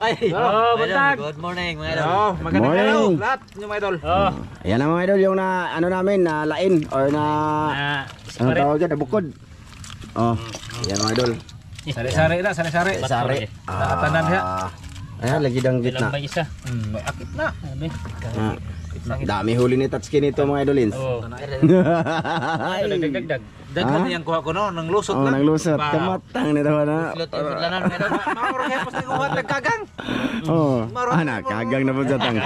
Ay, buntag. Good morning mga idol. Magandang araw Morning. lahat yung mga idol. Ayan na mga idol yung na ano namin na lain or na ano tawag dyan, bukod. Ayan mga idol. Sari-sari na, sari-sari. Sari. Tanan siya. Ayan, lagi dang gitna. May isa. May akit na. Dami huli ni Tatsuki nito mga idolins. Dagdag. Daghan niyang kuha ko no, nang lusot lang. Nang lusot. Kamatang nito na. Lanan mga idol. Mauro kaya pas nang nagkagang. Kagang na po sa tang.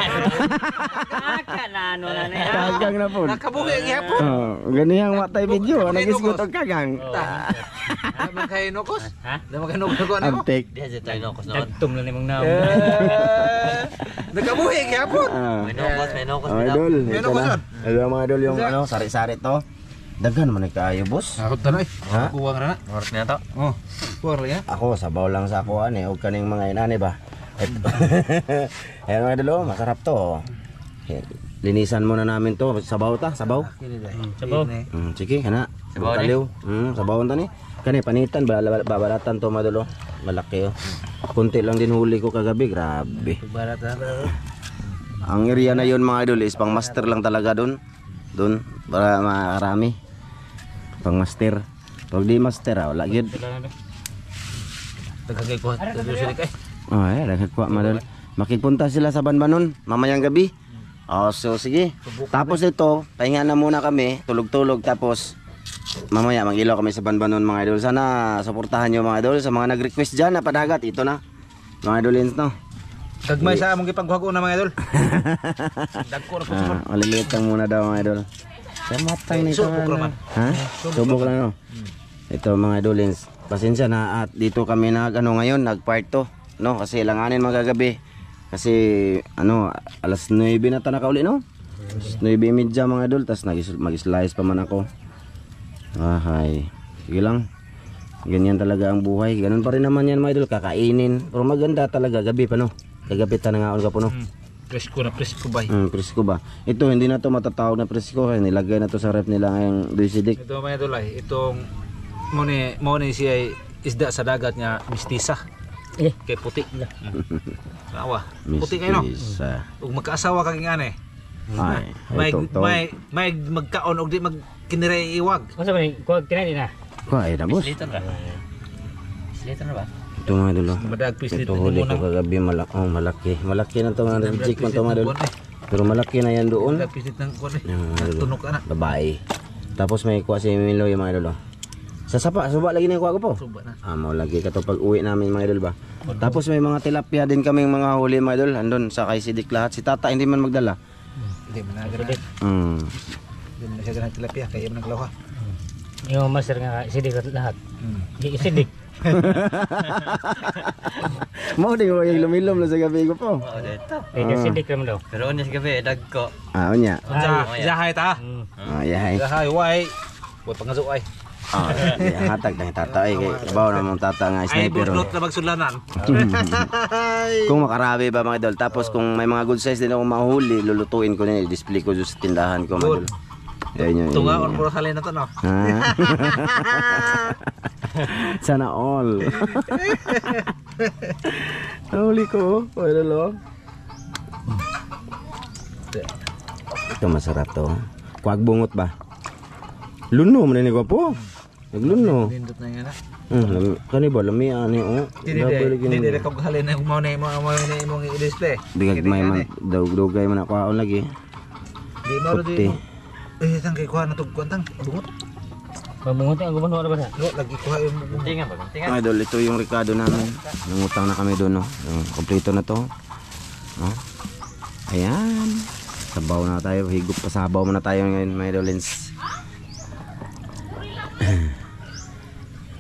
Kagang na po. Nakabuhi ang ihapon. Ganiyang matay video. Nagisgot og kagang. Naman kay Nokos? Ha? Naman kay Nokos ko ano? Antik. Diha sa tayo nokos noon. Tagtum na nimong naam. Nakabuhi ang ihapon. May nokos, may nokos. Mga idol, May ito nokos na. yun. Ito mga idol yung ano, sari-sari to. Daghan man kaayo, boss. Akot tanay. Ha? Kuwang ra na. Oras na to. Oh. Kuwang ra ya. Ako, sabaw lang sa ako ani, og kaning mga inani ba. Ayan mga idol, masarap to. Linisan muna namin to, sabaw ta, sabaw. Sabaw. Sige, kana. Sabaw Kaliw. Sabawon ta ni. Kani panitan babalatan to mga idol. Malaki oh. Kunti lang din huli ko kagabi, grabe. Barat na. Ang area na yun mga idol is pang master lang talaga doon. Doon para makarami. Pang master. Pag di master wala gyud. Dagagay ko. Dagagay kay. Nagkuha madol. Makikpunta sila sa Banbanon mamayang gabi. So sige. Tapos ito, pahinga na muna kami, tulog-tulog tapos mamaya mag-ilaw kami sa Banbanon mga idol. Sana suportahan niyo mga idol sa mga nag-request diyan na padagat. Ito na. Mga idolins no. Gagmay sa among gipangkuha na mga idol. Dagko na po sa Maliliit lang muna daw mga idol. Kamatang nito. Subok naman. Ha? Subok lang no. Ito mga idolins. Pasensya na at dito kami ngayon nag-part 2 no kasi langanin magagabi. Kasi ano alas 9 na ta nakauli no. 9:30 mga idol tas mag-slice pa man ako. Sige lang. Ganyan talaga ang buhay. Ganun pa rin naman yan mga idol kakainin. Pero maganda talaga gabi pa no. Kagabi ta nangaon ka po no. Presko na presko bay. Presko ba? Ito hindi na to matatawag na presko kaya nilagay na to sa ref nila ngayong Duisidik. Ito mga idol ay itong mo ni siya isda sa dagat nga mistisa. Kay puti. Awa. Puti kayo no. Mistisa. Ug magkaasawa kaging ane. May magkaon og di magkinire iwag. Masa ba ni kuwag tinay na? Ay na boss. Liter ra. Liter na ba? Ito mga idol. Madag pislit Ito huli ko kagabi malaki. Malaki na to mga reject man to mga idol. Pero malaki na yan doon. Madag pislit ng kuan Yung tunok ka na. babae. Tapos may kuha si Milo yung mga idol. Sa suba lagi na yung kuha ko po. Suba na. Mo lagi ka to pag uwi namin mga idol ba. Tapos may mga tilapia din kaming mga huli mga idol. Andun sa kay Sidik lahat. Si Tata hindi man magdala. Hindi man nagara. Hindi man siya ganang tilapia kay imong naglawa. Yung master nga sidik lahat. Di sidik. Mau din ko yung lumilom na sa gabi ko po. Dito. Kaya sidik naman daw. Pero unya sa gabi dagko. Unya. Jahay ta. Yahay. Jahay way. Wa pangaso ay. Hatag ng tata ay bawo na mong tata nga Ay sniper. budlot na magsulanan. Kung makarami ba mga idol. Tapos kung may mga good size din akong mahuli, lulutuin ko na i-display ko sa tindahan ko mga idol. Yan yung Tungaon mo halin na to no. Sana all. Nahuli ko. Wala lang. Ito masarap to. Kuwag bungot ba? Luno man ni ko po. Nagluno. Nindot na yan. Kani ba lami ani oh. Hindi ko halin na mo na imong i-display. Bigag may man dugay man ako aon lagi. Di mo di. Tang kay kuha na tug kuantang bungot. Mamungot ang gumano na ba sa? Lagi kuha yung bungot. Tingan ba? Tingan. Idol, ito yung Ricardo namin. Nangutang na kami doon, no. Kompleto na to. No? Ayan. Sabaw na tayo. Higop pa sabaw muna tayo ngayon, mga idolins.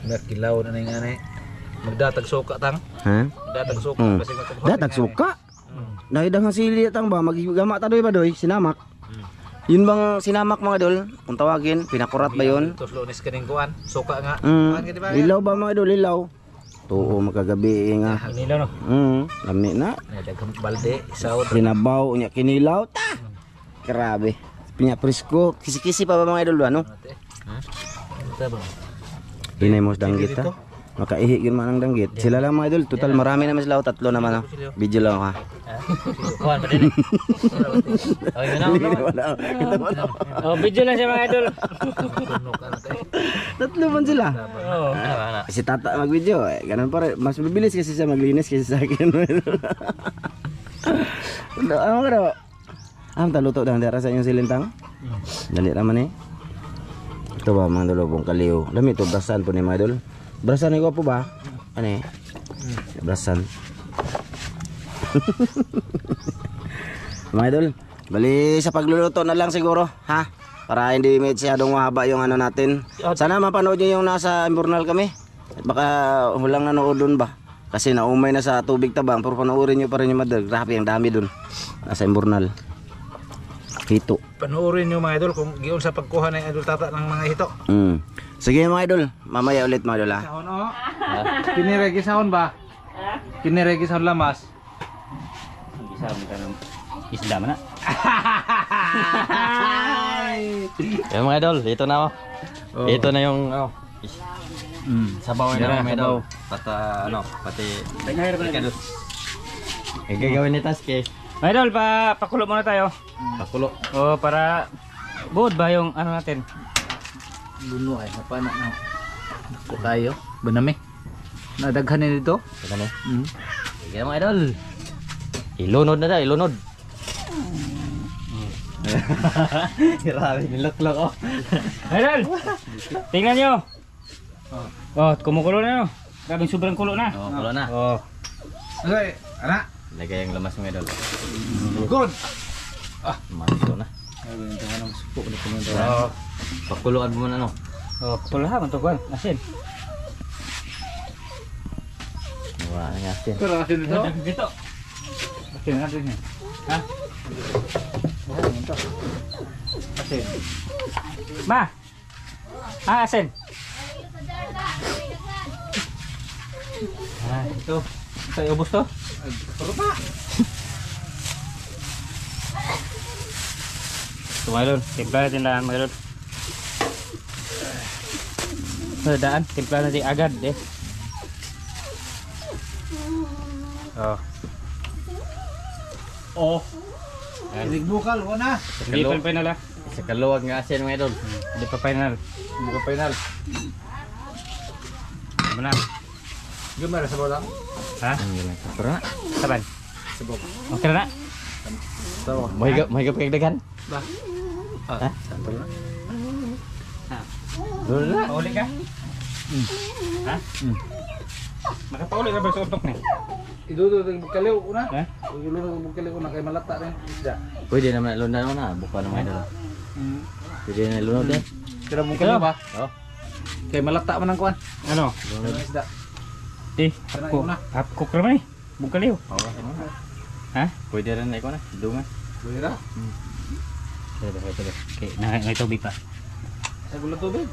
Nakilaw na nga ni. Magdatag suka tang. Ha? Datag suka kasi Datag suka. Dahil dang sili tang ba magigama ta doy ba doy sinamak. Yun bang sinamak mga idol? Kung tawagin, pinakurat ba yun? Tos lunes kaning kuan. Suka nga. Lilaw ba mga idol? Lilaw. Tuo magkagabi nga. Kinilaw no. Lami na. Daghang balde saod. Sinabaw nya kinilaw ta. Grabe. Pinya presko. Kisi-kisi pa ba mga idol ba no? Ito ba? Hinay mo dang kita. Makaihi yun man ang danggit. Sila lang mga idol. Total marami naman sila. 3 naman. Video lang ha. Kuhan pa din eh. Okay, yun na. Oh, video lang siya mga idol. 3 man sila. Oh. Ano? Si tata mag-video. Ganun pa rin. Mas mabilis kasi siya maglinis kasi sa akin. Ano ka daw? Taluto daw. Dara sa inyong silintang. Dali naman eh. Ito ba mga idol? Kaliw. Lami ito. Brasan po ni mga idol. Brasan ni ko po ba? Ano eh? Brasan. Mga idol, bali sa pagluluto na lang siguro, ha? Para hindi masyadong mahaba yung ano natin. Sana mapanood nyo yung nasa Imburnal kami. At baka hulang nanood dun ba? Kasi naumay na sa tubig tabang. Pero panoorin nyo pa rin yung madal. Grabe, ang dami dun. Nasa Imburnal. Hito. Panoorin nyo mga idol kung giyon sa pagkuha ng idol tata ng mga hito. Sige mga idol, mamaya ulit mga idol ha. Sahon o? Kiniregi sahon ba? Kiniregi sahon lamas? Isa mo ka ng isda man na. Yan mga idol, ito na ako. Ito na yung sabaw na mga idol. Pati ikadus. Ang gagawin ni Taske. Mga idol, pakulo muna tayo. Pakulo. Oh, para buod ba yung ano natin? Luno ay napana na. Ito tayo. Banami. Nadaghan na dito. Ito na. Sige mga idol. Ilunod na daw, ilunod. Grabe, nilok-lok oh. Idol, tingnan nyo. Oh, kumukulo na yun. Grabing sobrang kulo na. Oh, kulo na. Oh. Okay, anak. Lagay yung lamas mga idol. Good. Manso na. Oh, Pakuluan mo muna no. oh, pulahan man to kuan. Asin. Wala na asin. Pero asin dito. Dito. Asin natin niya. Ha? Asin. Ma. Asin. Ito. Sa ubos to. Pero pa. Ito mga idol, timpla natin lang mga idol. Daan, timpla natin agad eh. Oh. Oh. Ilig bukal, wala. Hindi pa final ah. Sa kaluwag nga asin mga idol. Hindi pa final. Buka final. Ano na? Gimana sa bola? Ha? Pero na. Saban? Sabog. Okay na na? Sabog. Mahigap kagdagan. Ba. Ha? Sabog na. Doon na. Pauli ka? Ha? Makapauli ka ba sa utok ni? Idudo ng bukaliw una. Ha? Idudo ng bukaliw una kay malata rin. Isda. Pwede naman ilunod na. Buka na mga idol. Pwede na ilunod eh. Kira bukaliw ba? Oh. Kay malata man ang kuan. Ano? Isda. Eh, Kanay una. hapkok naman eh. Bugkaliw. Ha? Pwede rin na ikaw na. Dungan. Buhira. Okay, may tubig pa. Sa gula tubig.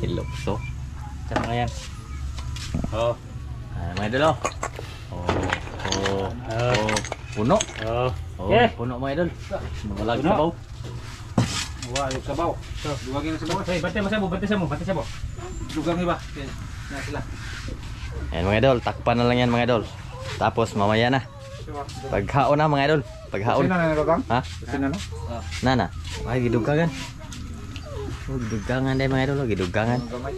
Ilokso. Sarap nga yan. Oh. Mga idol oh. Puno. Oh. Oh, Okay. puno mga idol. Malag Puno. sabaw. Wah, yung sabaw. So, duwagin na sabaw. Hey, bante mo sa mo. Dugang iba. Okay. Na sila. Ayan mga idol, takpan na lang yan mga idol. Tapos mamaya na. Paghaon na mga idol. Paghaon. Sino na nagkakang? Ha? Sino na? Nana. Ay, gidugangan. Oh, gidugangan deh mga idol. Gidugangan. Gamay.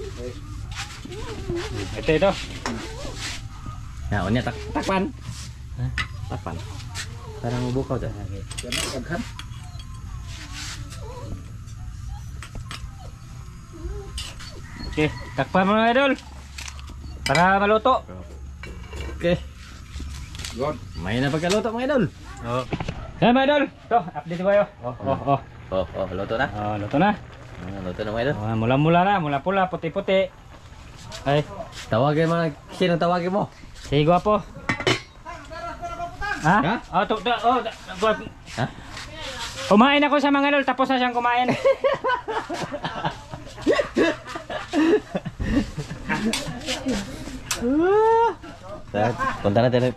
Ito. Nah, unya takpan. Ha? Takpan. Parang mabukaw dyan. Yan ang aghan. Okay, takpan mo mga idol. Para maluto. Okay. Good. May na pagkaluto mga idol. Oh. Yan mga idol. Ito, update ko kayo. Oh. Luto na. Oh, luto na. Luto na mga idol. Oh, mula-mula na, mula-pula, puti-puti. Ay, Tawagin mo. Sino tawagin mo? sige gwapo. Ha? Ha? Oh, Ha? kumain ako sa mga idol, tapos na siyang kumain.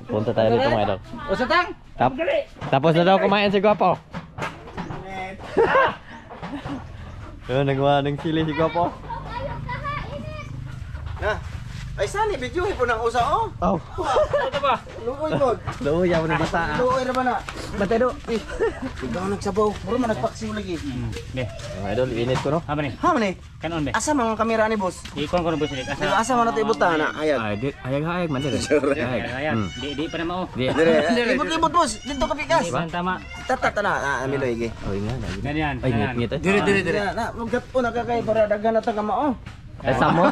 Punta tayo dito mga idol. O sa tang. Tapos na daw kumain si Gwapo. Nagawa ng sili si Gwapo. Na. Ay sani video po nang usa oh. Oh. Ano ba? Luoy pod. Luoy ako ng bata. Luoy ra ba na? Batay do. Ikaw nagsabaw. Muro man nagpaksiw lagi. Be. Mga idol, init ko no. Apa ni? Ha man eh. Kanon be. Asa mga kamera ni boss? Ikuan ko ng boss ni. Asa man nato ibuta na ayag. Ayag man dire. Ayan. Di pa na mao. Dire. Ibot boss. Dito ka pikas. Di ba tama? Tata na amiloy gi. Oh, nga. Ganyan. Ay, ngit eh. Dire. Na, magkat po nakakay para daghan na ta ka mao. Ay, samo.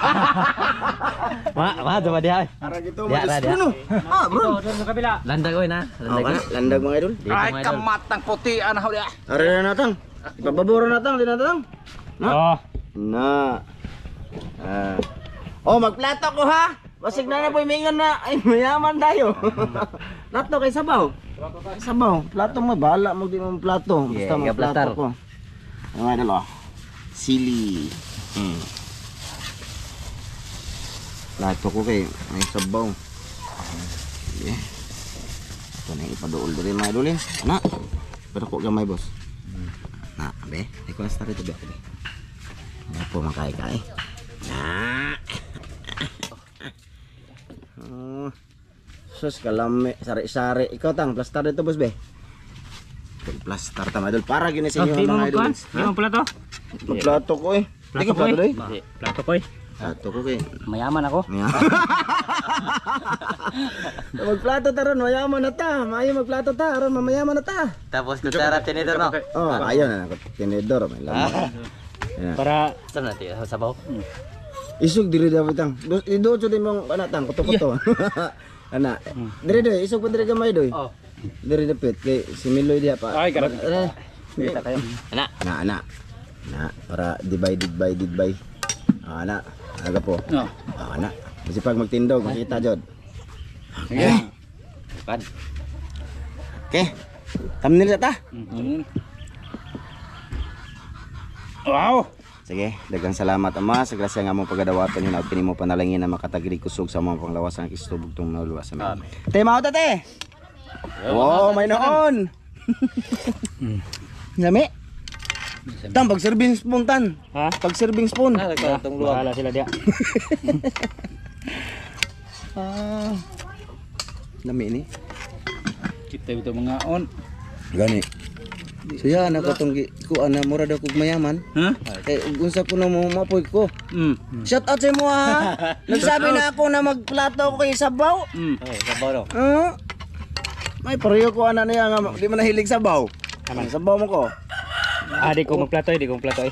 Coba dia. Ara gito Dia, dia. Bruno. Ah, bro. Doon sa kabila. Landag ko na. Landag mga idol. Dito mga idol. kamatang puti anaw dia. Ara na natang. Ipababoro natang, di natang. Oh. Na. Oh, magplato ko ha. Basig na po mingan na. Ay, mayaman tayo. Plato kay sabaw. Sabaw. Plato mo, bahala mo di mo plato. Basta mo platar. plato ko. Ang idol oh. Sili. Plato ko kay may sabaw. Okay. Ito na yung ipaduol doon mga idol eh. Ana. Pero ko gamay boss. Na, be. Ay ko na start ito be. Ano po makain-kain. Na. Sus kalame sari-sari. Ikaw tang plaster dito boss be. Plaster tama idol para gyud sa inyo Di mo mga idol. magkuhan? Di mo plato? Plato ko eh. Di ka plato doy? Plato ko eh. Plato ko kay. Mayaman ako. Magplato taron, mayaman na ta. Maayo magplato ta, aron mamayaman na ta. Tapos kutsara tinidor no. Oh, ayon na ako tinidor may lamang. Para Saan natin? Sabaw? Isog diri dapat tang. Ido jud imong anak tang kuto-kuto. Ana. Diri isog pa diri gamay doy. Oh. Diri dapit kay si Miloy diha pa. Ay, karag. Kita kayo. Ana. Na. Na para divided by. Ana. Aga po. No. Ana. Kasi pag magtindog makita jud. Sige. Pan. Okay. Thumbnail sa ta. Wow. Sige, daghang salamat ama sa grasya nga mong pagadawaton hinaut kini mo panalangin na makatagiri kusog sa mga panglawas ang Kristo bugtong nauluwas sa amin. Te mao ta te. Oh, may noon. Lami. Tang pag serving spoon tan. Ha? Pag serving spoon. Nagkatong luwag. Bahala sila dia. Ah. Lami ni. Kita itu mga on. Gani. Suya na katong kuan na mura daw kog mayaman. Ha? Kay unsa ko na mo mapoy ko. Shout out sa mo ha. Nagsabi na ako na magplato ko kay sabaw. Okay, sabaw no. May pareho ko ana niya nga di man nahilig sabaw. Ang sabaw mo ko. Di ko magplato, di ko magplato eh.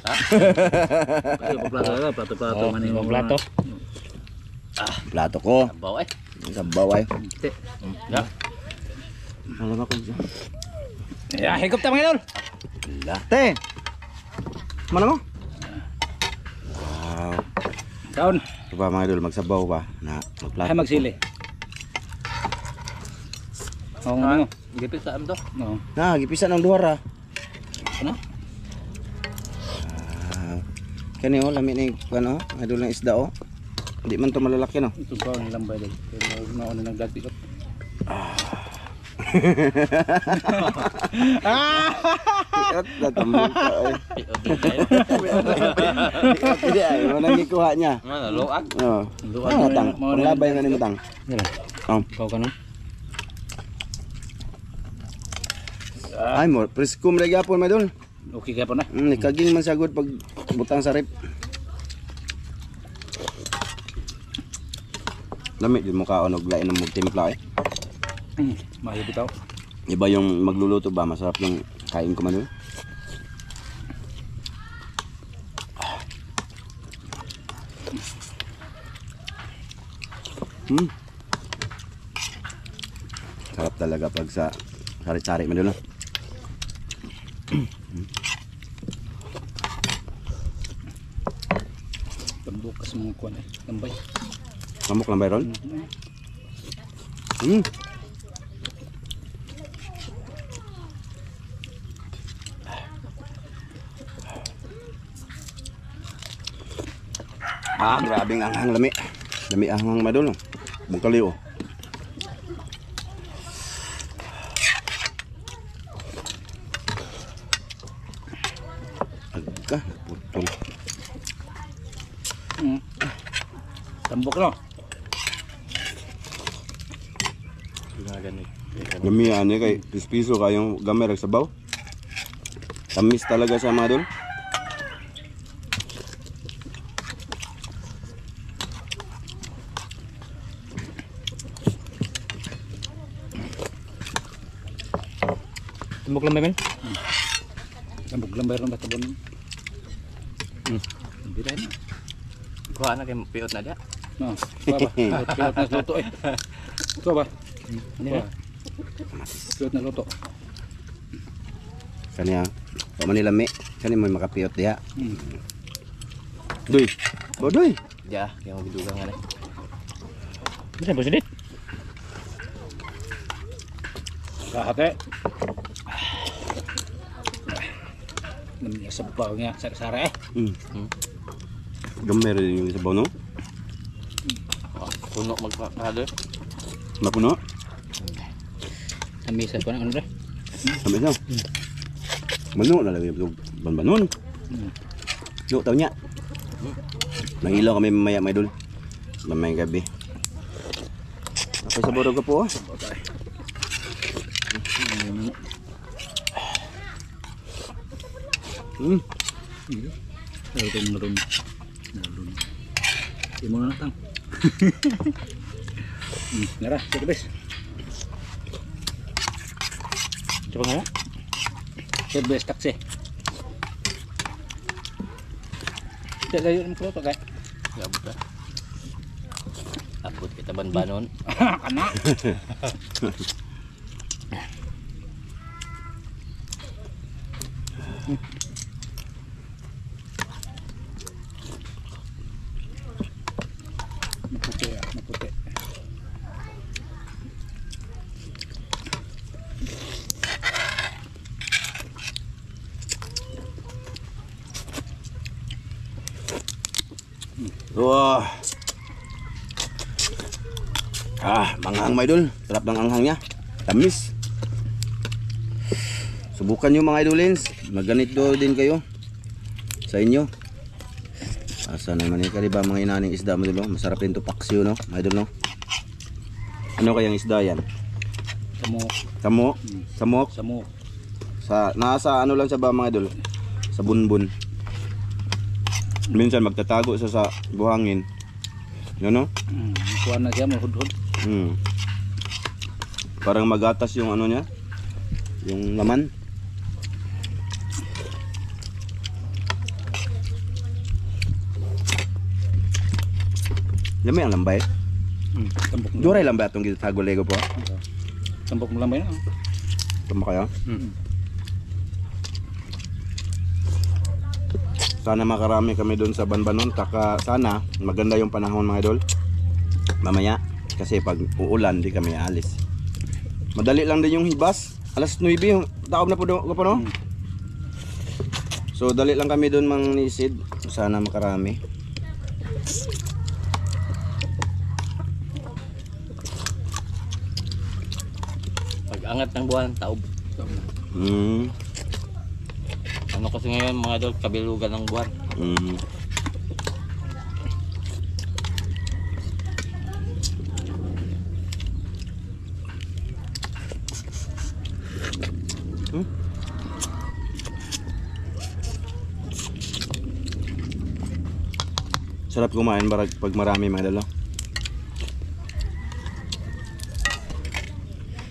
Plato Oh, di ko magplato. Plato ko. Sabaw eh. Sabaw ay. Ya. Alam ako. Ya, higop ta mga idol. Te. Mana mo? Wow. Kaon. Diba mga idol magsabaw ba na magplato. Ay magsili. Oo nga. Gipit sa to. No. Na gipisa ng duwara. Ano? Kani oh lami ni ano, idol ng isda oh. Hindi man to malalaki no. Ito ba ang lambay dito? Pero naon na nagdagpi ko. Iot na tumulong ka ay. Hindi ay, mo nang ikuha niya. Ano, luag? Oo. Ah, tang. Panglabay nga ni mo tang. Dala. Oh. Ikaw ka no? Ay mo, preskum lagi apon mga idol. Okay ka po na. Nikaging man sagod pag butang sa rep. Lamig din mo kaon og lain ng magtimpla eh. Mayo bitaw. Iba yung magluluto ba, masarap yung kain ko man yun. Sarap talaga pag sa sari-sari man yun. Pagbukas mga kuwan eh. Lambay. Mamok lang ba yun? Grabe ang anghang lami. Lami anghang madol. Bungkali oh. Agka, putol. Tambok no. Nga ganit. Gamihan niya kay piso kayong gamay sa sabaw. Tamis talaga siya mga idol. Tumbok lang ba, men? Tambok lang bayron batabon. Hindi rin. Kuha na kay piot na dia. No. Baba. Pilot na luto eh. Ito ba? Hindi na. Pilot na luto. Kanya, pa Manila me, kanya mo makapiyot diha. Doy. Bodoy. Dia, yang gidugang nga na. Bisa bos dit. Kahate. Namanya sebagnya sare-sare eh. Gamay rin yung sabaw no. Puno magkakado. Mapuno. Ambil sa kuan ano dah. Sampai siya. Mano na lang yung banbanon. Yo, tao niya. Nangilaw kami mamaya may idol. Mamayang gabi. Apa sa borog ka po? Narun. Imo na tang. Nara, sige bes. Coba nga. Sige bes taksi. Tidak layu ng pulutan kay. Gabot ah. Abot kita banbanon. Anak. Maputi. Wah. Manghang mga idol. Sarap ng anghang niya. Tamis. Subukan nyo mga idolins. Magganito din kayo sa inyo. Asa naman yung kaliba mga inaning isda mo idol. Masarap din to paksiw no, mga idol no. Ano kayang isda yan? Samok. Samok. Nasa ano lang sa ba mga idol? Sa bunbun. Minsan magtatago sa buhangin. Yun no? Kuha na siya mahudhud. Parang magatas yung ano niya. Yung laman. Lamay ang lambay. Tambok mo. Duray lambay atong gitago lego po. Tambok mo lang ba yun? Tama kayo? Sana makarami kami doon sa Banbanon. Taka sana maganda yung panahon mga idol. Mamaya kasi pag uulan di kami alis. Madali lang din yung hibas. Alas 9 yung taob na po no? So dali lang kami doon mangnisid. Sana makarami. Pag angat ng buwan, taob. Ano kasi ngayon mga idol, kabilugan ng buwan. Sarap kumain pag marami mga idol.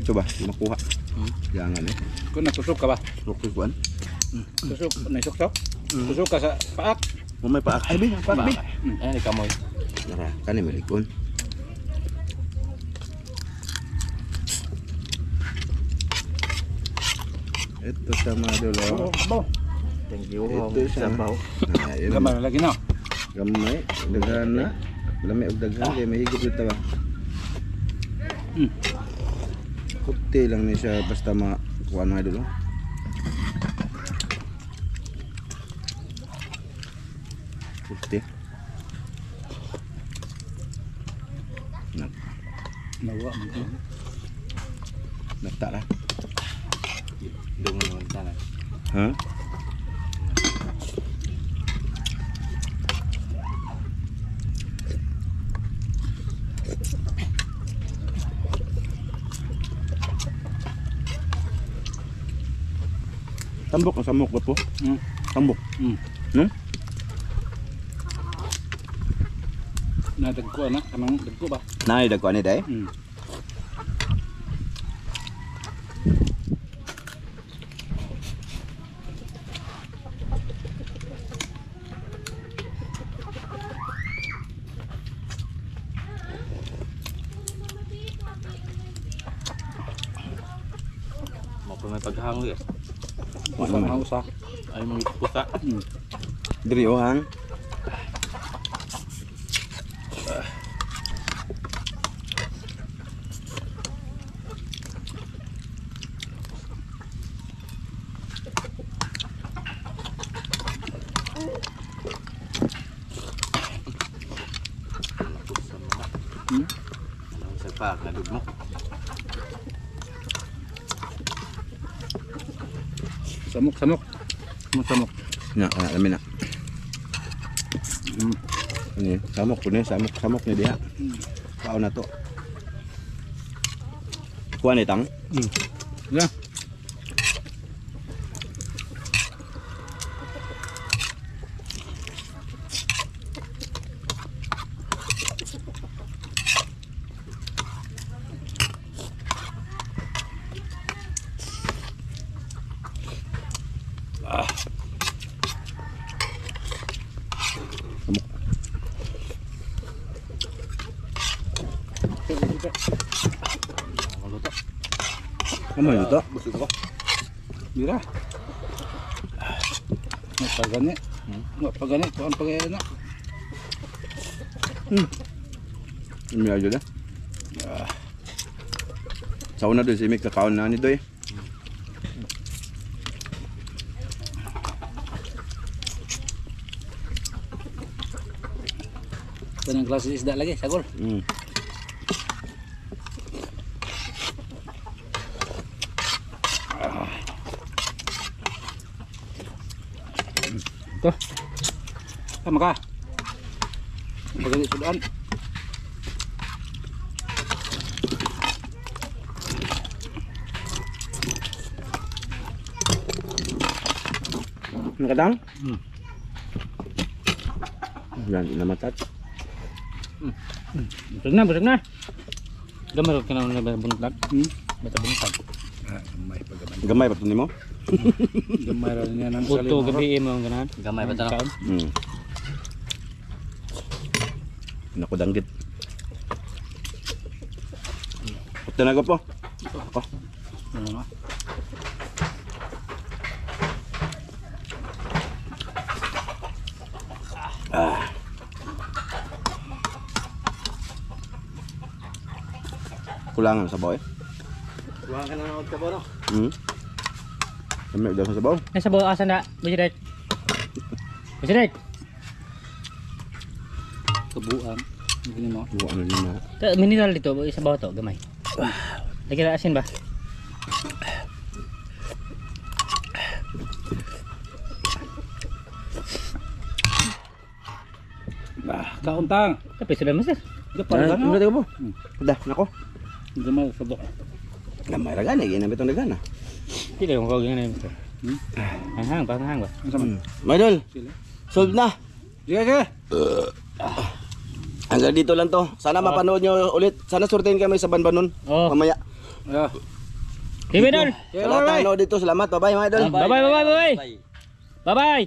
Ito ba? Makuha. Jangan eh. Kung natusok ka ba? Rukuan. Tusok, naisok-sok? Tusok ka sa paak. May paak. Ay, bin, paak, bin. Ayan, ikamoy. Nara, kani malikon. Ito sa mga idol. Baw. Thank you. Ito siya. Ayun. Gamay na lagi na. Gamay. Daghan na. Lamay og daghan kay mahigop dito ba. Puti lang ni siya basta makuha mga idol. Puti. Nawa mo. Nagta lah. Doon mo naman sana. Ha? Tambok ang samok ba po? Tambok. Nadagko na, kanang dagko ba? Nay dagko ani day. Mo pa may paghang ulit. Wala man. Usa. Ay mga pusa. Diri o hang. Sa pa kadug mo. Samok. Samok. Na kana lamin na. Ini samok po ni samok ni diha. Kao na to. Kuha ni tang. Ya. Ano yun to? Mira. Pagani. Pagani, kuan pagani na. Ini aja dah. Sauna doy si Mik kakaon na ni doy. Kanang klase isda lagi, sagol. Tuh. Tama ka. Pagani sudan. Nakadang? Yan, namatat. Busog na. Gamay ka na na buntag. Bata buntag. Gamay pa to nimo? Gamay ra niya nang Uto gabi mo ang ganahan. Gamay ba ta? Naku danggit. Ito na po. Ako. Kulangan sa baw eh. Kuha ka na ng ka no? Kami daw sa baw. Nasa bawa asa na, Bujiret. Bujiret. Kebuang. Begini mo. Buwa ano din na. Mineral dito, sa bawa to, gamay. Lagi na asin ba? Kauntang. Tapi sudah masir. Gapal ka Ano na. tayo po? Dah, nako. Gamay sa bok. Gamay ra gani, ginamit ang dagana. Tidak yung kau gini. Hang ba? Maidol. Solve na. Sige. Hanggang dito lang to. Sana mapanood nyo ulit. Sana surtain kami sa Banbanon. Mamaya. Yeah. Bye-bye, Dol. Sa lahat ng nanood dito, salamat. Bye-bye mga idol. Bye-bye. Bye-bye.